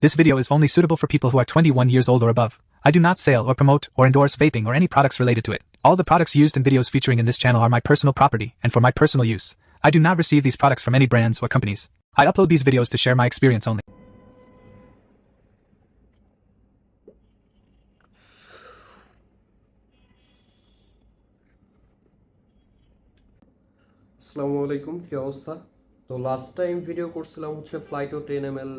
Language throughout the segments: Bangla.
This video is only suitable for people who are 21 years old or above. I do not sell or promote or endorse vaping or any products related to it. All the products used in videos featuring in this channel are my personal property and for my personal use. I do not receive these products from any brands or companies. I upload these videos to share my experience only. আসসালামু আলাইকুম, কি অবস্থা? তো লাস্ট টাইম ভিডিও করছিলাম হচ্ছে ফ্লাইটো 10 ml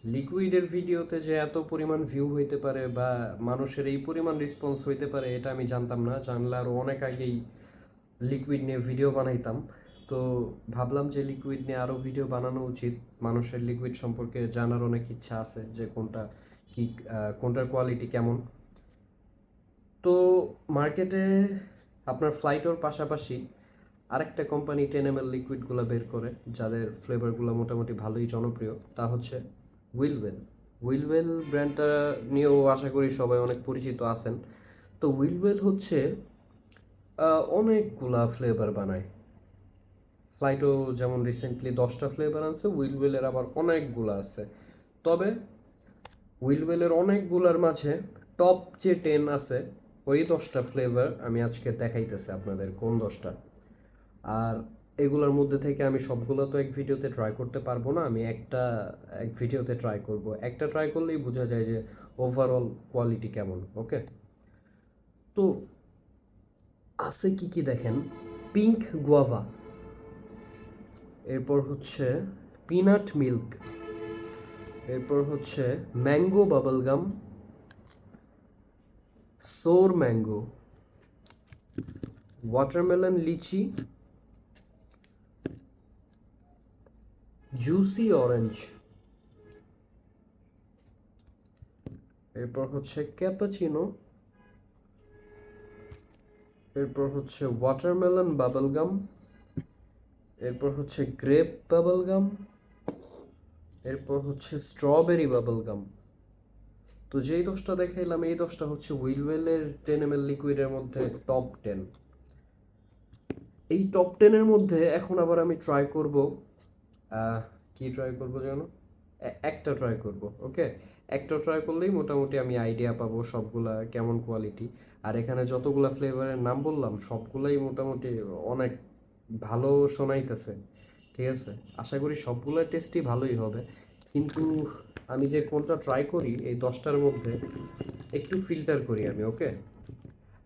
লিকুইডের ভিডিওতে যে এত পরিমাণ ভিউ হইতে পারে বা মানুষের এই পরিমাণ রেসপন্স হইতে পারে এটা আমি জানতাম না। জানলে আরও অনেক আগেই লিকুইড নিয়ে ভিডিও বানাইতাম। তো ভাবলাম যে লিকুইড নিয়ে আরও ভিডিও বানানো উচিত। মানুষের লিকুইড সম্পর্কে জানার অনেক ইচ্ছা আছে, যে কোনটার কোয়ালিটি কেমন। তো মার্কেটে আপনার ফ্লাইটোর পাশাপাশি আরেকটা কোম্পানি 10 ml লিকুইডগুলো বের করে, যাদের ফ্লেভারগুলো মোটামুটি ভালোই জনপ্রিয়, তা হচ্ছে উইলওয়েল। উইলওয়েল ব্র্যান্ডটা নিয়েও আশা করি সবাই অনেক পরিচিত আছেন। তো উইলওয়েল হচ্ছে অনেকগুলা ফ্লেভার বানায়। ফ্লাইটো যেমন রিসেন্টলি 10টা ফ্লেভার আনছে, উইলওয়েলের আবার অনেকগুলো আছে। তবে উইলওয়েলের অনেকগুলার মাঝে টপ যে 10 আছে, ওই 10টা ফ্লেভার আমি আজকে দেখাইতেছি আপনাদের কোন 10টা। আর এগুলোর মধ্যে থেকে আমি সবগুলো তো এক ভিডিওতে ট্রাই করতে পারবো না, আমি এক ভিডিওতে ট্রাই করব। একটা ট্রাই করলেই বোঝা যায় যে ওভারঅল কোয়ালিটি কেমন। ওকে, তো আছে কি কি দেখেন। পিঙ্ক গুয়াভা, এরপর হচ্ছে পিনাট মিল্ক, এরপর হচ্ছে ম্যাঙ্গো বাবলগাম, সোর ম্যাঙ্গো, ওয়াটারমেলন লিচি, জুসি অরেঞ্জ, এরপর হচ্ছে ক্যাপাচিনো, এরপর হচ্ছে ওয়াটারমেলন বাবলগাম, এরপর হচ্ছে গ্রেপ বাবলগাম, এরপর হচ্ছে স্ট্রবেরি বাবলগাম। তো যেই 10টা দেখাইলাম, এই 10টা হচ্ছে উইলওয়েলের 10 ml লিকুইডের মধ্যে টপ 10। এই টপ 10-এর মধ্যে এখন আবার আমি ট্রাই করব, কি ট্রাই করব জানো? একটা ট্রাই করব। ওকে, একটা ট্রাই করলেই মোটামুটি আমি আইডিয়া পাবো সবগুলা কেমন কোয়ালিটি। আর এখানে যতগুলা ফ্লেভারের নাম বললাম সবগুলাই মোটামুটি অনেক ভালো শোনাইতেছে। ঠিক আছে, আশা করি সবগুলোর টেস্টই ভালোই হবে। কিন্তু আমি যে কোনটা ট্রাই করি এই 10টার মধ্যে একটু ফিল্টার করি আমি। ওকে,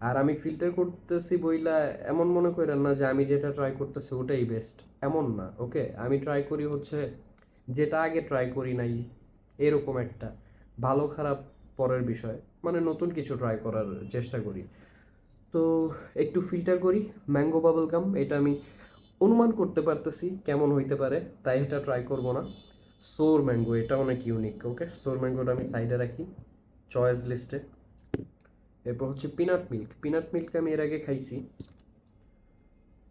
আর আমি ফিল্টার করতেছি বইলা এমন মনে করেন না যে আমি যেটা ট্রাই করতেছি ওটাই বেস্ট, এমন না। ওকে, আমি ট্রাই করি হচ্ছে যেটা আগে ট্রাই করি নাই, এরকম একটা ভালো খারাপ পরের বিষয়, মানে নতুন কিছু ট্রাই করার চেষ্টা করি। তো একটু ফিল্টার করি। ম্যাঙ্গো বাবল গাম, এটা আমি অনুমান করতে পারতেছি কেমন হইতে পারে, তাই এটা ট্রাই করব না। সোর ম্যাঙ্গো, এটা অনেক ইউনিক। ওকে, সোর ম্যাঙ্গোটা আমি সাইডে রাখি চয়েস লিস্টে। এরপর হচ্ছে পিনাট মিল্ক, পিনাট মিল্ক আমি এর আগে খাইছি।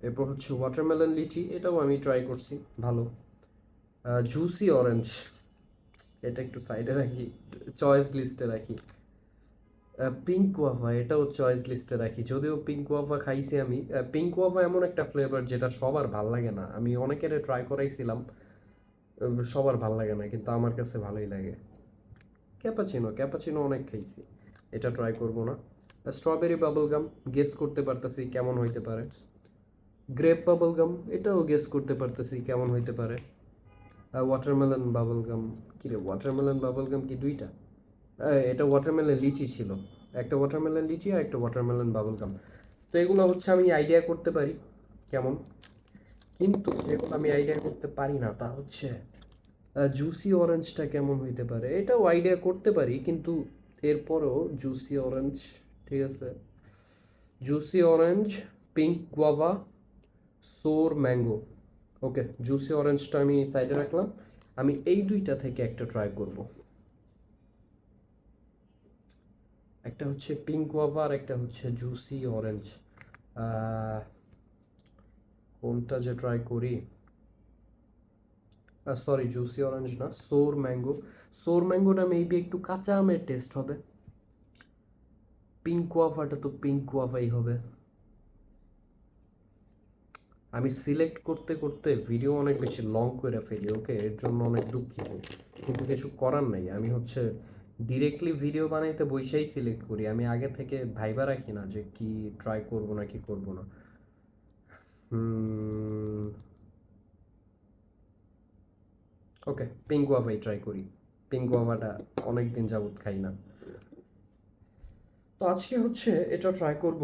এরপর হচ্ছে ওয়াটারমেলন লিচি, এটাও আমি ট্রাই করছি, ভালো। জুসি অরেঞ্জ, এটা একটু সাইডে রাখি, চয়েস লিস্টে রাখি। পিঙ্ক গুয়াভা, এটাও চয়েস লিস্টে রাখি, যদিও পিঙ্ক গুয়াভা খাইছি আমি। পিঙ্ক গুয়াভা এমন একটা ফ্লেভার যেটা সবার ভাল লাগে না, আমি অনেকের ট্রাই করাইছিলাম, সবার ভাল লাগে না, কিন্তু আমার কাছে ভালোই লাগে। ক্যাপাচিনো, ক্যাপাচিনো অনেক খাইছি, এটা ট্রাই করব না। স্ট্রবেরি বাবল গাম, গেস করতে পারতেছি কেমন হইতে পারে। গ্রেপ বাবল গাম, এটাও গেস করতে পারতেছি কেমন হইতে পারে। ওয়াটারমেলন বাবল গাম, কী রে, ওয়াটারমেলন বাবল গাম কি দুইটা? এটা ওয়াটারমেলন লিচি ছিল, একটা ওয়াটারমেলন লিচি আর একটা ওয়াটারমেলন বাবল গাম। তো এগুলো হচ্ছে আমি আইডিয়া করতে পারি কেমন, কিন্তু যেগুলো আমি আইডিয়া করতে পারি না তা হচ্ছে জুসি অরেঞ্জটা কেমন হইতে পারে। এটাও আইডিয়া করতে পারি, কিন্তু এরপরও জুসি অরেঞ্জ, ঠিক আছে, জুসি অরেঞ্জ, পিঙ্ক গুয়াভা, সোর ম্যাঙ্গো। ওকে, জুসি অরেঞ্জটা আমি সাইডে রাখলাম। আমি এই দুইটা থেকে একটা ট্রাই করব। একটা হচ্ছে পিঙ্ক গুয়াভা আর একটা হচ্ছে জুসি অরেঞ্জ। কোনটা যে ট্রাই করি, সরি জুসি অরেঞ্জ না, সোর ম্যাঙ্গো। সোর ম্যাঙ্গোটা মেবি একটু কাঁচা আমের টেস্ট হবে। পিঙ্ক গুয়াভাটা তো পিঙ্ক গুয়াভাই হবে। আমি সিলেক্ট করতে করতে ভিডিও অনেক বেশি লং করে ফেলি, ওকে, এর জন্য অনেক দুঃখিত, কিন্তু কিছু করার নাই। আমি হচ্ছে ডিরেক্টলি ভিডিও বানাইতে বইসাই সিলেক্ট করি, আমি আগে থেকে ভাইবা রাখি না যে কি ট্রাই করব না কি করব না। ওকে, পিঙ্ক গুয়াভাই ট্রাই করি। পিঙ্ক গুয়াভাটা অনেক দিন যাবত খাই না। তো আজকে হচ্ছে এটা ট্রাই করব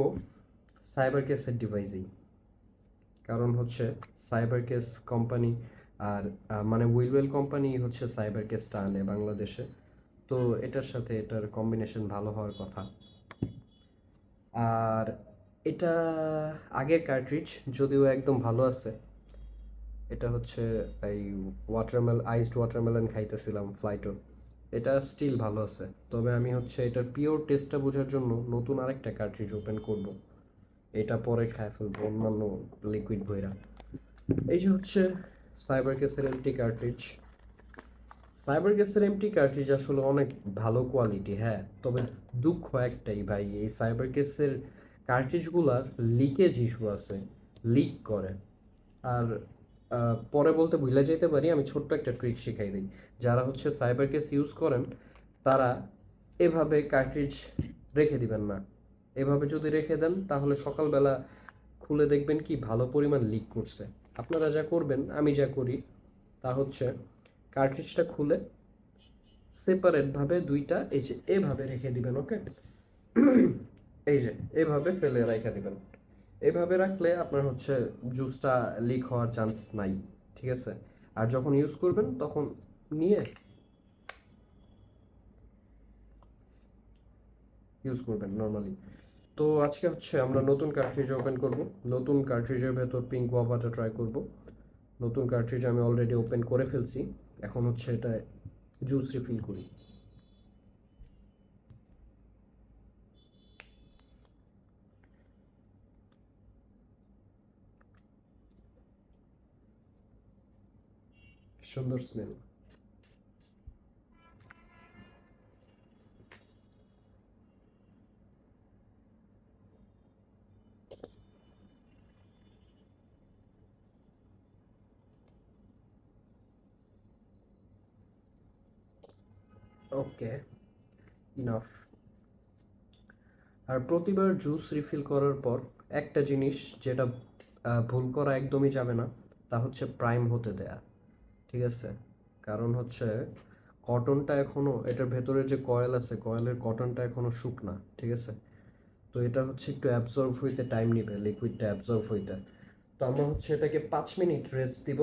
সাইবার কেসের ডিভাইসেই, কারণ হচ্ছে সাইবার কেস কোম্পানি আর মানে উইলওয়েল কোম্পানি হচ্ছে সাইবার কেসটা আনে বাংলাদেশে, তো এটার সাথে এটার কম্বিনেশন ভালো হওয়ার কথা। আর এটা আগের কার্ট্রিজ, যদিও একদম ভালো আছে। এটা হচ্ছে এই আইসড ওয়াটারমেলন খাইতেছিলাম ফ্লাইটও, এটা স্টিল ভালো আছে। তবে আমি হচ্ছে এটার পিওর টেস্টটা বোঝার জন্য নতুন আরেকটা কার্ট্রিজ ওপেন করব, এটা পরে খায় ফেলবো অন্যান্য লিকুইড বইরা। এই যে হচ্ছে সাইবার কেসের এমটি কার্ট্রিজ। সাইবার কেসের এমটি কার্ট্রিজ আসলে অনেক ভালো কোয়ালিটি, হ্যাঁ, তবে দুঃখ একটাই ভাই, এই সাইবার কেসের কার্ট্রিজগুলার লিকেজ ইস্যু আছে, লিক করে। আর পরে বলতে ভুলে যেতে পারি, আমি ছোট্ট একটা ট্রিক শিখাই দিই। যারা হচ্ছে সাইবার কেস ইউজ করেন তারা এভাবে কার্ট্রিজ রেখে দিবেন না। এভাবে যদি রেখে দেন তাহলে সকালবেলা খুলে দেখবেন কি ভালো পরিমাণ লিক করছে। আপনারা যা করবেন, আমি যা করি তা হচ্ছে কার্ট্রিজটা খুলে সেপারেটভাবে দুইটা এই যে এভাবে রেখে দিবেন, ওকে, এই যে এভাবে ফেলে রেখে দিবেন। এভাবে রাখলে আপনার হচ্ছে জুসটা লিক হওয়ার চান্স নাই, ঠিক আছে। আর যখন ইউজ করবেন তখন নিয়ে ইউজ করবেন নর্মালি। তো আজকে হচ্ছে আমরা নতুন কার্ট্রিজ ওপেন করব, নতুন কার্ট্রিজের ভেতর পিঙ্ক গুয়াভাটা ট্রাই করব। নতুন কার্ট্রিজ আমি অলরেডি ওপেন করে ফেলছি, এখন হচ্ছে এটা জুস রিফিল করি। সুন্দর স্মেল। ওকে, ইনাফ। আর প্রতিবার জুস রিফিল করার পর একটা জিনিস যেটা ভুল করা একদমই যাবে না, তা হচ্ছে প্রাইম হতে দেয়া, ঠিক আছে। কারণ হচ্ছে কটনটা এখনও, এটার ভেতরে যে কয়েল আছে কয়েলের কটনটা এখনও শুকনা, ঠিক আছে। তো এটা হচ্ছে একটু অ্যাবজর্ভ হইতে টাইম নিবে, লিকুইডটা অ্যাবজর্ভ হইতে। তো আমরা হচ্ছে এটাকে 5 মিনিট রেস্ট দিব।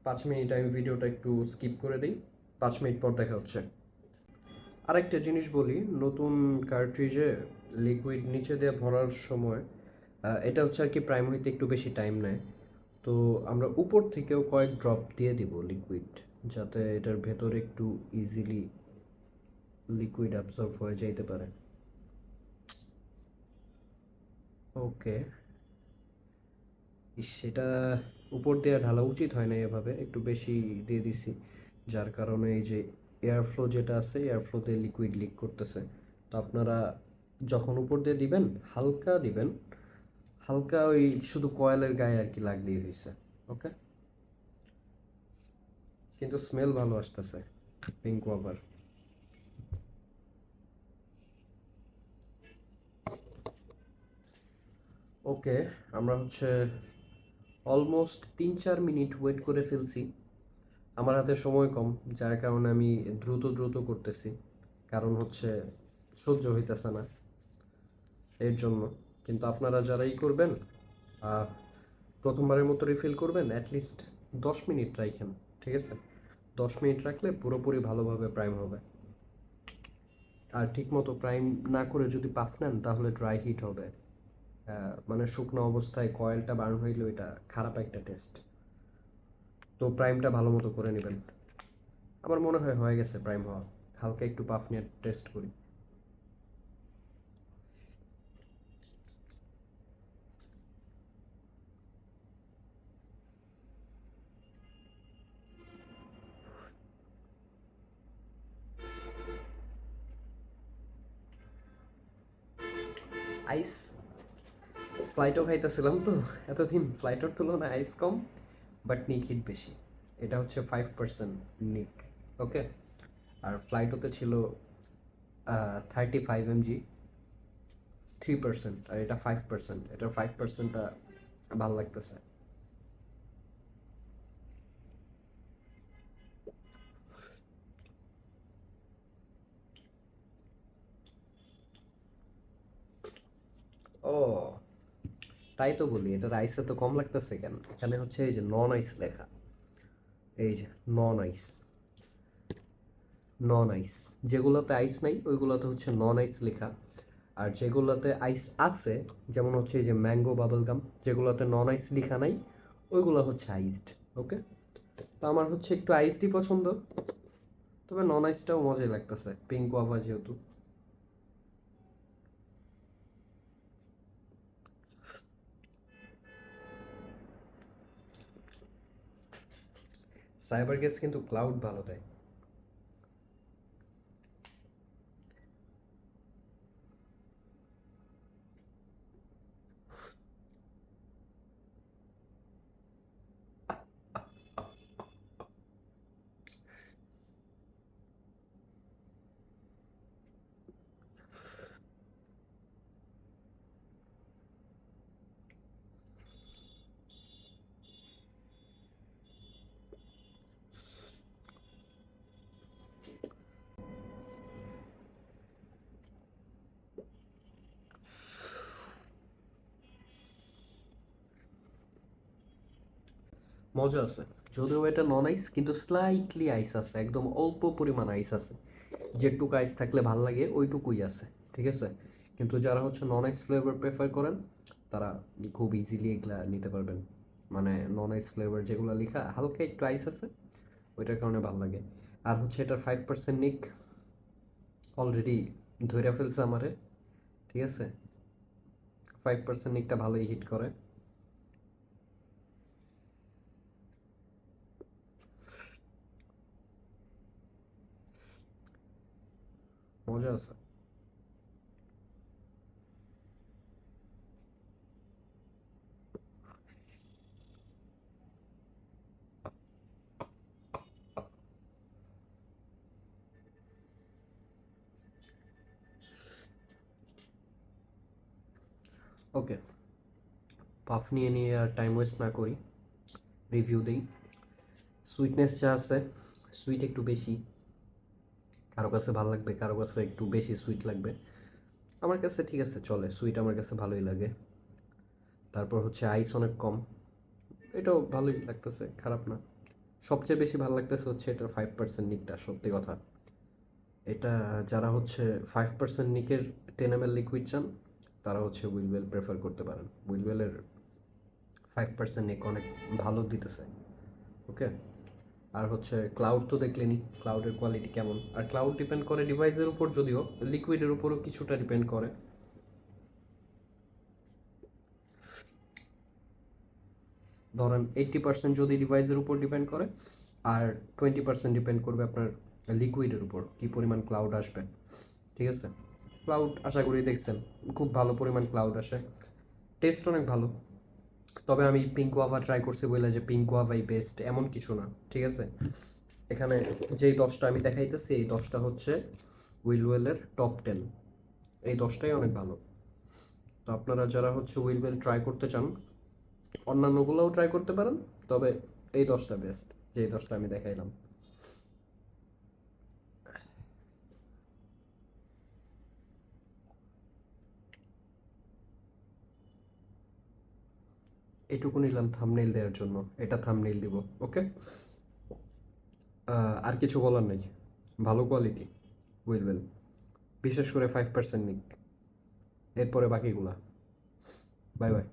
5 মিনিট আমি ভিডিওটা একটু স্কিপ করে দিই, 5 মিনিট পর দেখা হচ্ছে। আরেকটা জিনিস বলি, নতুন কার্ট্রিজে লিকুইড নিচে দিয়ে ভরার সময় এটা হচ্ছে আর কি প্রাইম হইতে একটু বেশি টাইম নেয়। তো আমরা উপর থেকেও কয়েক ড্রপ দিয়ে দিব লিকুইড, যাতে এটার ভেতরে একটু ইজিলি লিকুইড অ্যাবসর্ব হয়ে যাইতে পারে। ওকে, সেটা উপর দিয়ে ঢালা উচিত হয় না, এভাবে একটু বেশি দিয়ে দিছি, যার কারণে এই যে এয়ার ফ্লো যেটা আছে এয়ার ফ্লোতে লিকুইড লিক করতেছে। তো আপনারা যখন উপর দিয়ে দিবেন হালকা দিবেন, হালকা ওই শুধু কয়েলের গায়ে আর কি লাগলেই হয়েছে, ওকে। কিন্তু স্মেল ভালো আসতেছে পিঙ্ক ওভার। ওকে, আমরা হচ্ছে অলমোস্ট 3-4 মিনিট ওয়েট করে ফেলছি। আমার হাতে সময় কম, যার কারণে আমি দ্রুত দ্রুত করতেছি, কারণ হচ্ছে সহ্য হইতেছে না এর জন্য। কিন্তু আপনারা যারাই করবেন, আহ, প্রথমবারের মতো রিফিল করবেন, অ্যাটলিস্ট 10 মিনিট রাখেন, ঠিক আছে। 10 মিনিট রাখলে পুরোপুরি ভালোভাবে প্রাইম হবে। আর ঠিকমতো প্রাইম না করে যদি পাফ নেন তাহলে ড্রাই হিট হবে, মানে শুকনো অবস্থায় কয়েলটা বার্ন হইলে ওইটা খারাপ একটা টেস্ট। তো প্রাইমটা ভালো মতো করে নেবেন। আমার মনে হয় হয়ে গেছে প্রাইম হওয়া, হালকা একটু পাফ নিয়ে টেস্ট করি। আইস ফ্লাইটও খাইতেছিলাম তো এতদিন, ফ্লাইটের তুলনায় আইস কম, বাট নিক হিট বেশি। এটা হচ্ছে 5% নিক, ওকে। আর ফ্লাইটোতে ছিল 35 mg, 3%, আর এটা 5%। এটার 5%টা ভাল লাগতেছে। ও, তাই তো বলি, এটার আইস এত কম লাগতেছে কেন? এখানে হচ্ছে এই যে নন আইস লেখা, এই যে নন আইস, নন আইস। যেগুলোতে আইস নাই ওইগুলোতে হচ্ছে নন আইস লেখা, আর যেগুলোতে আইস আছে, যেমন হচ্ছে এই যে ম্যাঙ্গো বাবল গাম, যেগুলোতে নন আইস লেখা নাই ওইগুলো হচ্ছে আইসড, ওকে। তো আমার হচ্ছে একটু আইসডই পছন্দ, তবে নন আইসটাও মজাই লাগতেছে, পিঙ্ক গুয়াভা যেহেতু। সাইবার গ্যাস কিন্তু ক্লাউড ভালো দেয়। মজা আছে, যদিও এটা নন আইস কিন্তু স্লাইটলি আইস আছে, একদম অল্প পরিমাণ আইস আছে। যেটুকু আইস থাকলে ভাল লাগে ওইটুকুই আছে, ঠিক আছে। কিন্তু যারা হচ্ছে নন আইস ফ্লেভার প্রেফার করেন তারা খুব ইজিলি এগুলা নিতে পারবেন। মানে নন আইস ফ্লেভার যেগুলো লেখা হালকা একটু আইস আছে, ওইটার কারণে ভালো লাগে। আর হচ্ছে এটার 5% নিক অলরেডি ধইরা ফেলছে আমারে, ঠিক আছে। 5% নিকটা ভালোই হিট করে। মজা আছে। ওকে, পাফ নিয়ে নিয়ে আর টাইম ওয়েস্ট না করি, রিভিউ দিই। সুইটনেস যা আছে, সুইট একটু বেশি, কারো কাছে ভালো লাগবে, কারো কাছে একটু বেশি সুইট লাগবে। আমার কাছে ঠিক আছে, চলে, সুইট আমার কাছে ভালোই লাগে। তারপর হচ্ছে আইস অনেক কম, এটাও ভালোই লাগতেছে, খারাপ না। সবচেয়ে বেশি ভালো লাগতেছে হচ্ছে এটার 5% নিকটা, সত্যি কথা। এটা যারা হচ্ছে 5% নিকের 10 ml লিকুইড চান তারা হচ্ছে উইলওয়েল প্রেফার করতে পারেন। উইলওয়েলের 5% নিক অনেক ভালো দিতেছে, ওকে। আর হচ্ছে ক্লাউড তো দেখলেনি, ক্লাউডের কোয়ালিটি কেমন। আর ক্লাউড ডিপেন্ড করে ডিভাইসের উপর, যদিও লিকুইডের উপরও কিছুটা ডিপেন্ড করে। ধরেন 80% যদি ডিভাইসের উপর ডিপেন্ড করে, আর 20% ডিপেন্ড করবে আপনার লিকুইডের উপর, কী পরিমাণ ক্লাউড আসবে, ঠিক আছে। ক্লাউড আশা করি দেখছেন, খুব ভালো পরিমাণ ক্লাউড আসে, টেস্ট অনেক ভালো। তবে আমি পিঙ্ক গুয়াভা ট্রাই করছি বলে যে পিঙ্ক গুয়াভাই বেস্ট এমন কিছু না, ঠিক আছে। এখানে যেই 10টা আমি দেখাইতেছি, এই 10টা হচ্ছে উইলওয়েলের টপ 10, এই 10টাই অনেক ভালো। তো আপনারা যারা হচ্ছে উইলওয়েল ট্রাই করতে চান অন্যান্যগুলোও ট্রাই করতে পারেন, তবে এই 10টা বেস্ট, যেই 10টা আমি দেখাইলাম। এটুকু নিলাম থাম্বনেইল দেওয়ার জন্য, এটা থাম্বনেইল দিব, ওকে। আর কিছু বলার নেই, ভালো কোয়ালিটি উইলওয়েল, বিশেষ করে 5% নিক, এরপরে বাকিগুলা। Bye bye.